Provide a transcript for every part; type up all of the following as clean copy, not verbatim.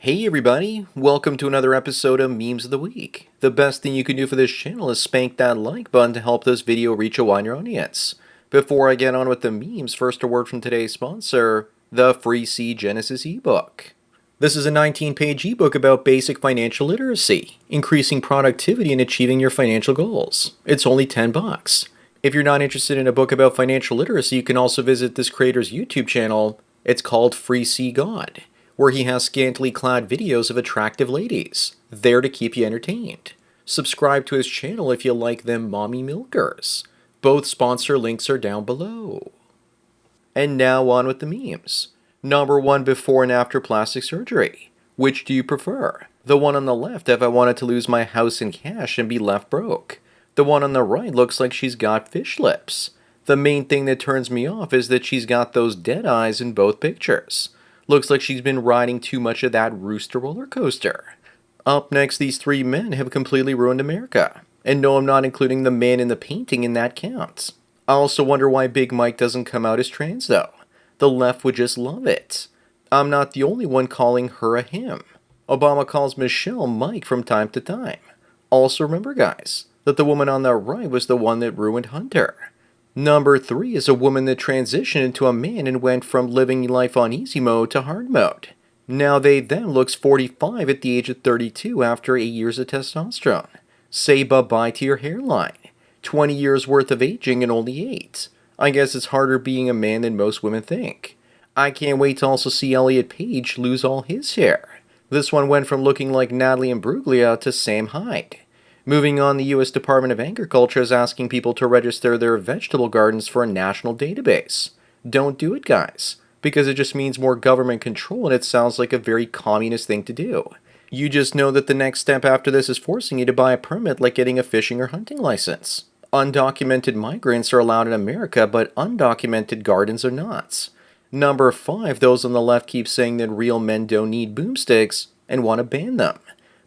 Hey everybody, welcome to another episode of Memes of the Week. The best thing you can do for this channel is spank that like button to help this video reach a wider audience. Before I get on with the memes, first a word from today's sponsor, the Freec Genesis ebook. This is a 19-page ebook about basic financial literacy, increasing productivity and achieving your financial goals. It's only $10. If you're not interested in a book about financial literacy, you can also visit this creator's YouTube channel. It's called Freec God, where he has scantily clad videos of attractive ladies, there to keep you entertained. Subscribe to his channel if you like them mommy milkers. Both sponsor links are down below. And now on with the memes. Number 1, before and after plastic surgery. Which do you prefer? The one on the left, if I wanted to lose my house and cash and be left broke. The one on the right looks like she's got fish lips. The main thing that turns me off is that she's got those dead eyes in both pictures. Looks like she's been riding too much of that rooster roller coaster. Up next, these three men have completely ruined America. And no, I'm not including the man in the painting in that count. I also wonder why Big Mike doesn't come out as trans though. The left would just love it. I'm not the only one calling her a him. Obama calls Michelle Mike from time to time. Also remember guys, that the woman on the right was the one that ruined Hunter. Number 3 is a woman that transitioned into a man and went from living life on easy mode to hard mode. Now they then looks 45 at the age of 32 after 8 years of testosterone. Say bye-bye to your hairline. 20 years worth of aging and only 8. I guess it's harder being a man than most women think. I can't wait to also see Elliot Page lose all his hair. This one went from looking like Natalie Imbruglia to Sam Hyde. Moving on, the U.S. Department of Agriculture is asking people to register their vegetable gardens for a national database. Don't do it, guys, because it just means more government control and it sounds like a very communist thing to do. You just know that the next step after this is forcing you to buy a permit like getting a fishing or hunting license. Undocumented migrants are allowed in America, but undocumented gardens are not. Number 5, those on the left keep saying that real men don't need boomsticks and want to ban them.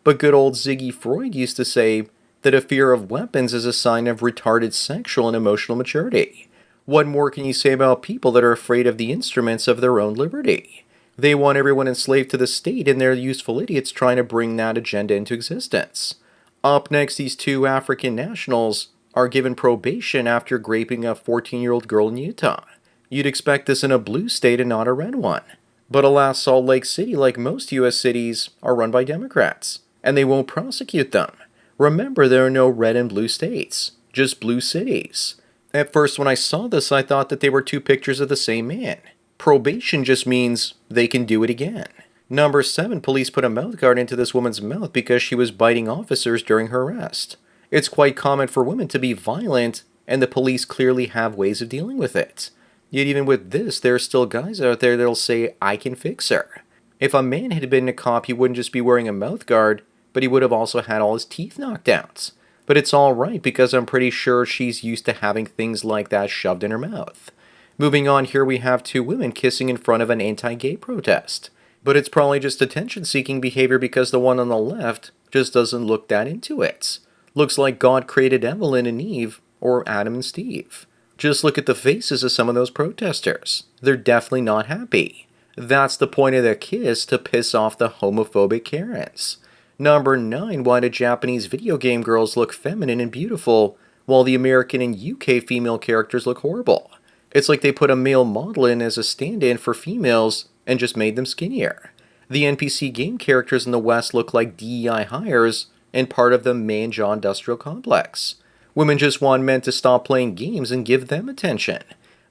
But good old Ziggy Freud used to say that a fear of weapons is a sign of retarded sexual and emotional maturity. What more can you say about people that are afraid of the instruments of their own liberty? They want everyone enslaved to the state and they're useful idiots trying to bring that agenda into existence. Up next, these two African nationals are given probation after raping a 14-year-old girl in Utah. You'd expect this in a blue state and not a red one. But alas, Salt Lake City, like most U.S. cities, are run by Democrats, and they won't prosecute them. Remember, there are no red and blue states, just blue cities. At first, when I saw this, I thought that they were two pictures of the same man. Probation just means they can do it again. Number 7, police put a mouthguard into this woman's mouth because she was biting officers during her arrest. It's quite common for women to be violent, and the police clearly have ways of dealing with it. Yet even with this, there are still guys out there that'll say, I can fix her. If a man had been a cop, he wouldn't just be wearing a mouthguard, but he would have also had all his teeth knocked out. But it's alright because I'm pretty sure she's used to having things like that shoved in her mouth. Moving on, here we have two women kissing in front of an anti-gay protest. But it's probably just attention-seeking behavior because the one on the left just doesn't look that into it. Looks like God created Evelyn and Eve, or Adam and Steve. Just look at the faces of some of those protesters. They're definitely not happy. That's the point of the kiss, to piss off the homophobic Karens. Number 9, why do Japanese video game girls look feminine and beautiful, while the American and UK female characters look horrible? It's like they put a male model in as a stand-in for females and just made them skinnier. The NPC game characters in the West look like DEI hires and part of the man-jaw industrial complex. Women just want men to stop playing games and give them attention.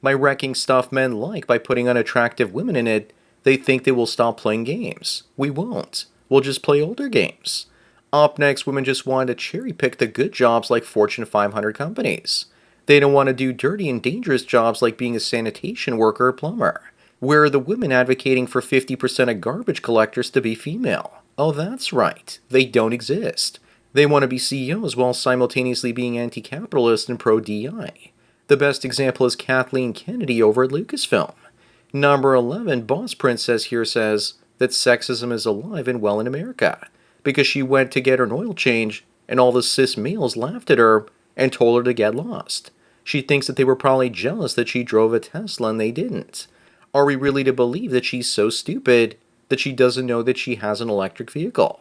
By wrecking stuff men like by putting unattractive women in it, they think they will stop playing games. We won't. We'll just play older games. Up next, women just want to cherry-pick the good jobs like Fortune 500 companies. They don't want to do dirty and dangerous jobs like being a sanitation worker or plumber. Where are the women advocating for 50% of garbage collectors to be female? Oh, that's right. They don't exist. They want to be CEOs while simultaneously being anti-capitalist and pro-DI. The best example is Kathleen Kennedy over at Lucasfilm. Number 11, Boss Princess here says that sexism is alive and well in America because she went to get an oil change and all the cis males laughed at her and told her to get lost. She thinks that they were probably jealous that she drove a Tesla and they didn't. Are we really to believe that she's so stupid that she doesn't know that she has an electric vehicle.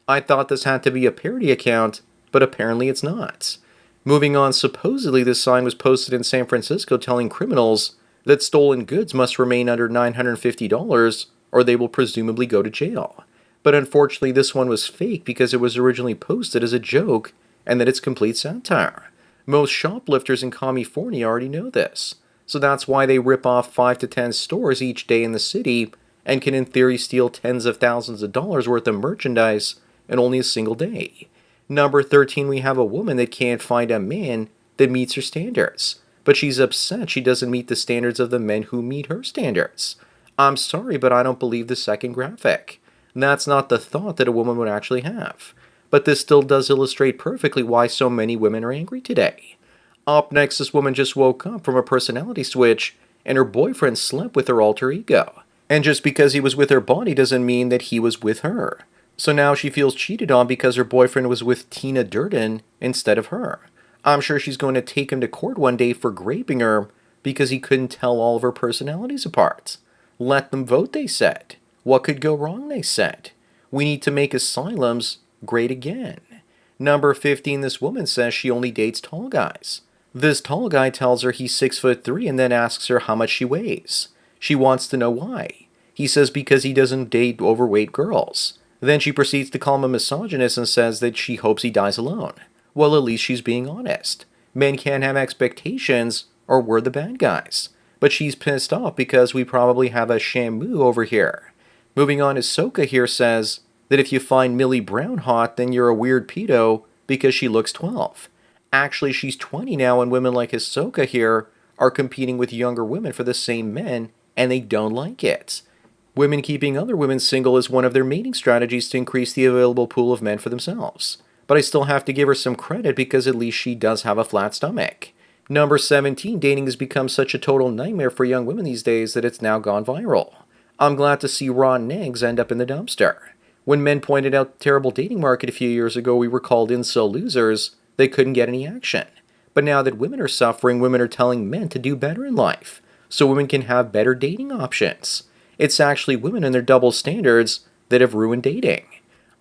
I thought this had to be a parody account, but apparently it's not. Moving on, supposedly this sign was posted in San Francisco telling criminals that stolen goods must remain under $950 or they will presumably go to jail. But unfortunately this one was fake because it was originally posted as a joke and that it's complete satire. Most shoplifters in California already know this, so that's why they rip off 5 to 10 stores each day in the city and can in theory steal tens of thousands of dollars worth of merchandise in only a single day. Number 13, we have a woman that can't find a man that meets her standards, but she's upset she doesn't meet the standards of the men who meet her standards. I'm sorry, but I don't believe the second graphic. That's not the thought that a woman would actually have. But this still does illustrate perfectly why so many women are angry today. Up next, this woman just woke up from a personality switch and her boyfriend slept with her alter ego. And just because he was with her body doesn't mean that he was with her. So now she feels cheated on because her boyfriend was with Tina Durden instead of her. I'm sure she's going to take him to court one day for raping her because he couldn't tell all of her personalities apart. Let them vote, they said. What could go wrong, they said. We need to make asylums great again. Number 15, this woman says she only dates tall guys. This tall guy tells her he's 6'3" and then asks her how much she weighs. She wants to know why. He says because he doesn't date overweight girls. Then she proceeds to call him a misogynist and says that she hopes he dies alone. Well, at least she's being honest. Men can't have expectations or we're the bad guys. But she's pissed off because we probably have a Shamu over here. Moving on, Ahsoka here says that if you find Millie Brown hot, then you're a weird pedo because she looks 12. Actually, she's 20 now and women like Ahsoka here are competing with younger women for the same men and they don't like it. Women keeping other women single is one of their mating strategies to increase the available pool of men for themselves. But I still have to give her some credit because at least she does have a flat stomach. Number 17, dating has become such a total nightmare for young women these days that it's now gone viral. I'm glad to see raw eggs end up in the dumpster. When men pointed out the terrible dating market a few years ago, we were called incel losers. They couldn't get any action. But now that women are suffering, women are telling men to do better in life, so women can have better dating options. It's actually women and their double standards that have ruined dating.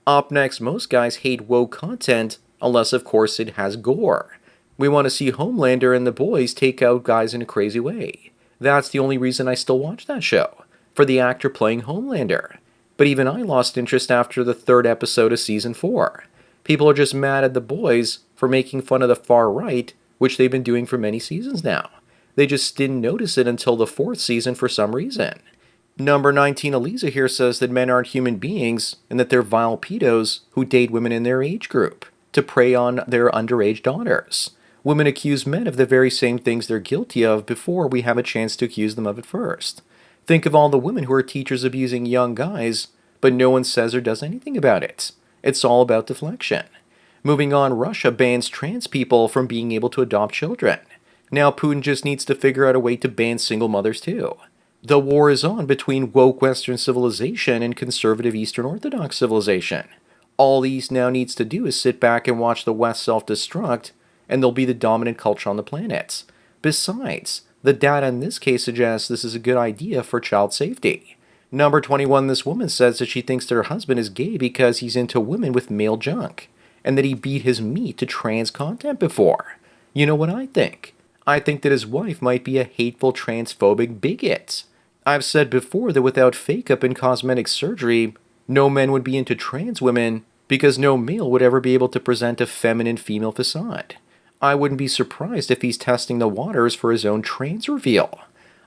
Up next, most guys hate woke content, unless of course it has gore. We want to see Homelander and the boys take out guys in a crazy way. That's the only reason I still watch that show, for the actor playing Homelander. But even I lost interest after the 3rd episode of Season 4. People are just mad at the boys for making fun of the far right, which they've been doing for many seasons now. They just didn't notice it until the 4th season for some reason. Number 19, Eliza here says that men aren't human beings and that they're vile pedos who date women in their age group to prey on their underage daughters. Women accuse men of the very same things they're guilty of before we have a chance to accuse them of it first. Think of all the women who are teachers abusing young guys, but no one says or does anything about it. It's all about deflection. Moving on, Russia bans trans people from being able to adopt children. Now Putin just needs to figure out a way to ban single mothers too. The war is on between woke Western civilization and conservative Eastern Orthodox civilization. All the East now needs to do is sit back and watch the West self-destruct, and they'll be the dominant culture on the planet. Besides, the data in this case suggests this is a good idea for child safety. Number 21, this woman says that she thinks that her husband is gay because he's into women with male junk, and that he beat his meat to trans content before. You know what I think? I think that his wife might be a hateful transphobic bigot. I've said before that without fake-up and cosmetic surgery, no men would be into trans women because no male would ever be able to present a feminine female facade. I wouldn't be surprised if he's testing the waters for his own trans reveal.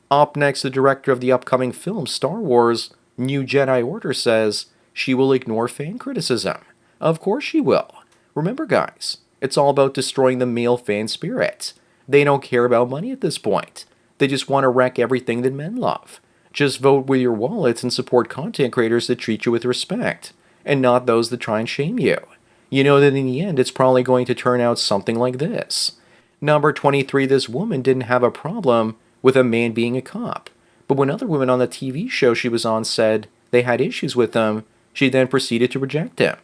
Up next, the director of the upcoming film Star Wars, New Jedi Order says she will ignore fan criticism. Of course she will. Remember guys, it's all about destroying the male fan spirit. They don't care about money at this point. They just want to wreck everything that men love. Just vote with your wallets and support content creators that treat you with respect, and not those that try and shame you. You know that in the end, it's probably going to turn out something like this. Number 23, this woman didn't have a problem with a man being a cop. But when other women on the TV show she was on said they had issues with him, she then proceeded to reject him.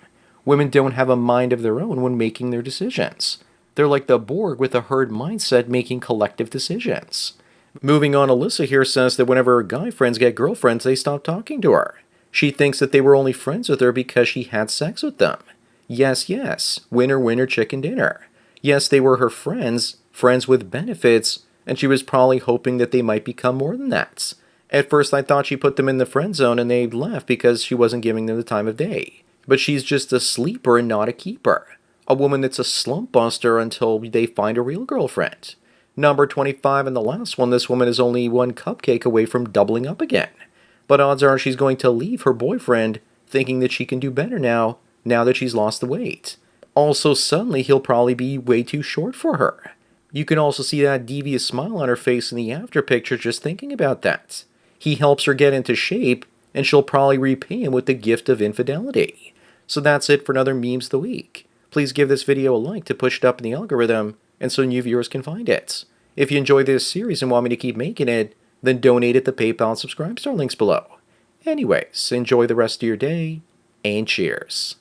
Women don't have a mind of their own when making their decisions. They're like the Borg with a herd mindset making collective decisions. Moving on, Alyssa here says that whenever her guy friends get girlfriends, they stop talking to her. She thinks that they were only friends with her because she had sex with them. Yes, yes, winner, winner, chicken dinner. Yes, they were her friends, friends with benefits, and she was probably hoping that they might become more than that. At first I thought she put them in the friend zone and they left because she wasn't giving them the time of day. But she's just a sleeper and not a keeper. A woman that's a slump buster until they find a real girlfriend. Number 25 and the last one, this woman is only one cupcake away from doubling up again. But odds are she's going to leave her boyfriend thinking that she can do better now that she's lost the weight. Also, suddenly he'll probably be way too short for her. You can also see that devious smile on her face in the after picture just thinking about that. He helps her get into shape, and she'll probably repay him with the gift of infidelity. So that's it for another Memes of the Week. Please give this video a like to push it up in the algorithm, and so new viewers can find it. If you enjoy this series and want me to keep making it, then donate at the PayPal and Subscribe Star links below. Anyways, enjoy the rest of your day, and cheers.